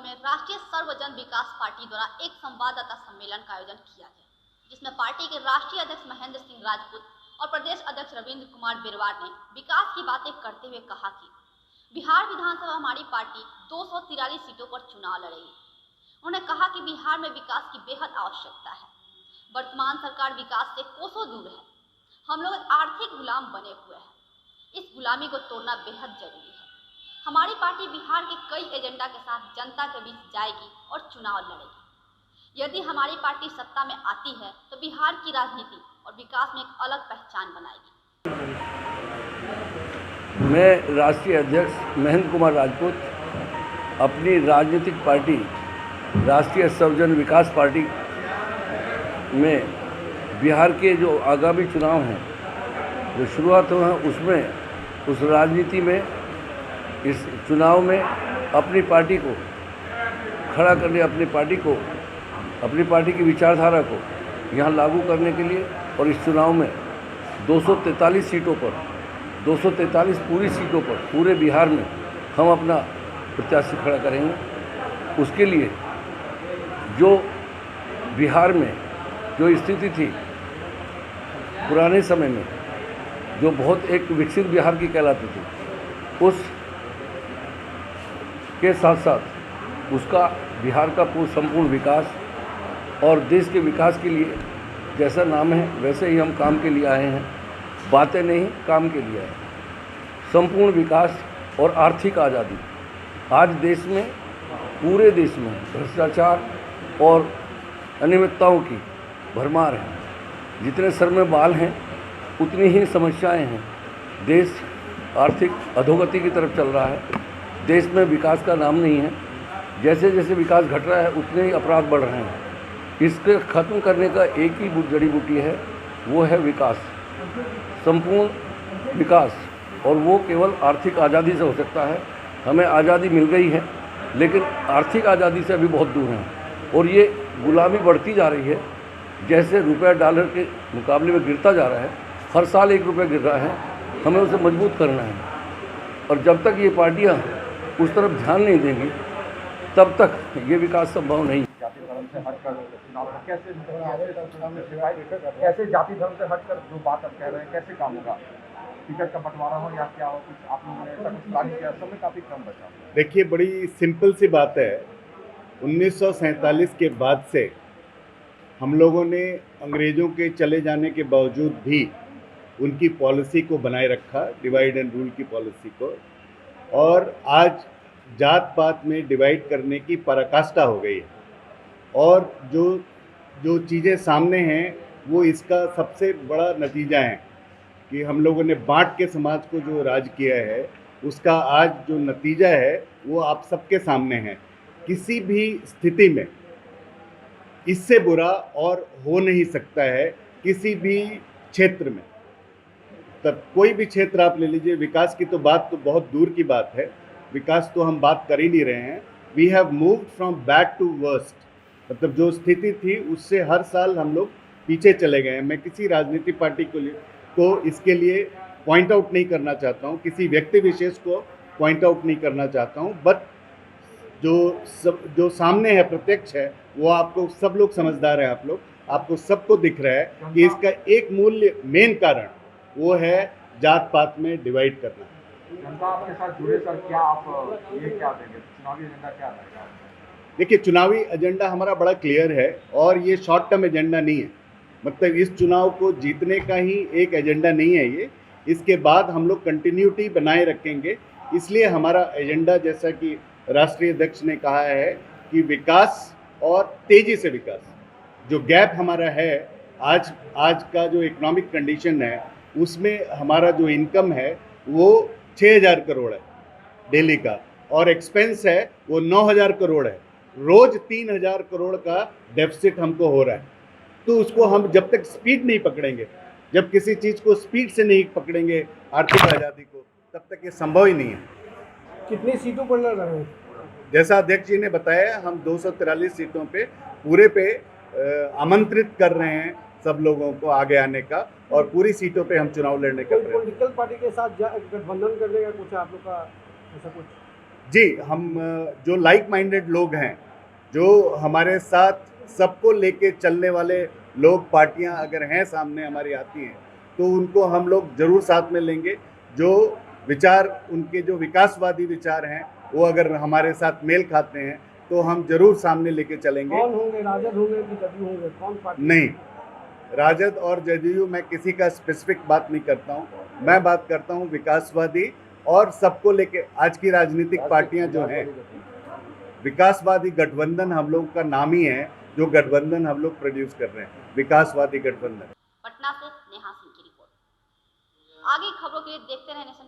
में राष्ट्रीय सर्वजन विकास पार्टी द्वारा एक संवाददाता सम्मेलन का आयोजन किया गया, जिसमें पार्टी के राष्ट्रीय अध्यक्ष महेंद्र सिंह राजपूत और प्रदेश अध्यक्ष रविंद्र कुमार बिरवार ने विकास की बातें करते हुए कहा कि बिहार विधानसभा हमारी पार्टी 243 सीटों पर चुनाव लड़ेगी। उन्होंने कहा कि बिहार में विकास की बेहद आवश्यकता है। वर्तमान सरकार विकास से कोसों दूर है। हम लोग आर्थिक गुलाम बने हुए हैं। इस गुलामी को तोड़ना बेहद जरूरी है। हमारी पार्टी बिहार के कई एजेंडा के साथ जनता के बीच जाएगी और चुनाव लड़ेगी। यदि हमारी पार्टी सत्ता में आती है तो बिहार की राजनीति और विकास में एक अलग पहचान बनाएगी। मैं राष्ट्रीय अध्यक्ष महेंद्र कुमार राजपूत अपनी राजनीतिक पार्टी राष्ट्रीय सर्वजन विकास पार्टी में बिहार के जो आगामी चुनाव हैं, जो शुरुआत हुआ है, उसमें उस राजनीति में इस चुनाव में अपनी पार्टी को खड़ा करने, अपनी पार्टी की विचारधारा को यहाँ लागू करने के लिए और इस चुनाव में 243 सीटों पर 243 पूरी सीटों पर पूरे बिहार में हम अपना प्रत्याशी खड़ा करेंगे। उसके लिए जो बिहार में जो स्थिति थी पुराने समय में, जो बहुत एक विकसित बिहार की कहलाती थी, उस के साथ साथ उसका बिहार का संपूर्ण विकास और देश के विकास के लिए जैसा नाम है वैसे ही हम काम के लिए आए हैं। बातें नहीं, काम के लिए आए हैं। संपूर्ण विकास और आर्थिक आज़ादी। आज देश में, पूरे देश में भ्रष्टाचार और अनियमितताओं की भरमार है। जितने सर में बाल हैं उतनी ही समस्याएं हैं। देश आर्थिक अधोगति की तरफ चल रहा है। देश में विकास का नाम नहीं है। जैसे जैसे विकास घट रहा है उतने ही अपराध बढ़ रहे हैं। इसके ख़त्म करने का एक ही जड़ी बूटी है, वो है विकास, संपूर्ण विकास, और वो केवल आर्थिक आज़ादी से हो सकता है। हमें आज़ादी मिल गई है लेकिन आर्थिक आज़ादी से अभी बहुत दूर हैं और ये गुलामी बढ़ती जा रही है। जैसे रुपया डॉलर के मुकाबले में गिरता जा रहा है, हर साल 1 रुपया गिर रहा है, हमें उसे मजबूत करना है। और जब तक ये पार्टियाँ उस तरफ ध्यान नहीं देंगी तब तक ये विकास संभव नहीं। जाति धर्म से हटकर चुनाव कैसे जाति धर्म से हटकर जो बात आप कह रहे हैं कैसे काम होगा? टिकट का बंटवारा हो या क्या हो, कुछ आप लोगों ने ऐसा कुछ प्लान किया? समय काफ़ी कम बचा। देखिए, बड़ी सिंपल सी बात है। 1947 के बाद से हम लोगों ने अंग्रेज़ों के चले जाने के बावजूद भी उनकी पॉलिसी को बनाए रखा, डिवाइड एंड रूल की पॉलिसी को, और आज जात पात में डिवाइड करने की पराकाष्ठा हो गई है। और जो चीज़ें सामने हैं वो इसका सबसे बड़ा नतीजा है कि हम लोगों ने बांट के समाज को जो राज किया है उसका आज जो नतीजा है वो आप सबके सामने है। किसी भी स्थिति में इससे बुरा और हो नहीं सकता है किसी भी क्षेत्र में। तब कोई भी क्षेत्र आप ले लीजिए, विकास की तो बात तो बहुत दूर की बात है, विकास तो हम बात कर ही नहीं रहे हैं। We have moved from bad to worst, मतलब जो स्थिति थी उससे हर साल हम लोग पीछे चले गए हैं। मैं किसी राजनीतिक पार्टी को इसके लिए पॉइंट आउट नहीं करना चाहता हूँ, किसी व्यक्ति विशेष को पॉइंट आउट नहीं करना चाहता हूँ, बट जो सामने है, प्रत्यक्ष है, वो आपको सब लोग समझदार हैं, आपको सबको दिख रहा है कि इसका एक मूल्य मेन कारण वो है जात पात में डिवाइड करना। जनता आपके साथ जुड़े सर, क्या आप ये क्या देंगे, चुनावी एजेंडा क्या रहेगा? देखिए, चुनावी एजेंडा हमारा बड़ा क्लियर है और ये शॉर्ट टर्म एजेंडा नहीं है। मतलब इस चुनाव को जीतने का ही एक एजेंडा नहीं है ये। इसके बाद हम लोग कंटिन्यूटी बनाए रखेंगे। इसलिए हमारा एजेंडा, जैसा कि राष्ट्रीय अध्यक्ष ने कहा है, कि विकास और तेज़ी से विकास। जो गैप हमारा है आज का जो इकोनॉमिक कंडीशन है उसमें हमारा जो इनकम है वो 6,000 करोड़ है डेली का, और एक्सपेंस है वो 9,000 करोड़ है। रोज़ 3,000 करोड़ का डेफिसिट हमको हो रहा है। तो उसको हम जब तक स्पीड नहीं पकड़ेंगे, जब किसी चीज़ को स्पीड से नहीं पकड़ेंगे, आर्थिक आज़ादी को, तब तक ये संभव ही नहीं है। कितनी सीटों पर लड़ रहे हैं? जैसा अध्यक्ष जी ने बताया, हम 243 सीटों पे पूरे पे आमंत्रित कर रहे हैं सब लोगों को आगे आने का, और पूरी सीटों पे हम चुनाव लड़ने का प्रयास। पॉलिटिकल पार्टी के साथ गठबंधन करने का कुछ आप लोग का ऐसा कुछ? जी, हम जो लाइक माइंडेड लोग हैं, जो हमारे साथ सबको लेके चलने वाले लोग, पार्टियां अगर हैं सामने हमारी आती हैं तो उनको हम लोग जरूर साथ में लेंगे। जो विचार, उनके जो विकासवादी विचार हैं वो अगर हमारे साथ मेल खाते हैं तो हम जरूर सामने लेके चलेंगे। कौन होंगे, राजद होंगे कि जदयू होंगे, कौन पार्टी? नहीं, राजद और जदयू मैं किसी का स्पेसिफिक बात नहीं करता हूँ, मैं बात करता हूँ विकासवादी और सबको लेके। आज की राजनीतिक पार्टियां जो हैं, विकासवादी गठबंधन हम लोग का नाम ही है, जो गठबंधन हम लोग प्रोड्यूस कर रहे हैं, विकासवादी गठबंधन। पटना से नेहा सिंह की रिपोर्ट। आगे खबरों के लिए देखते रहे नेशन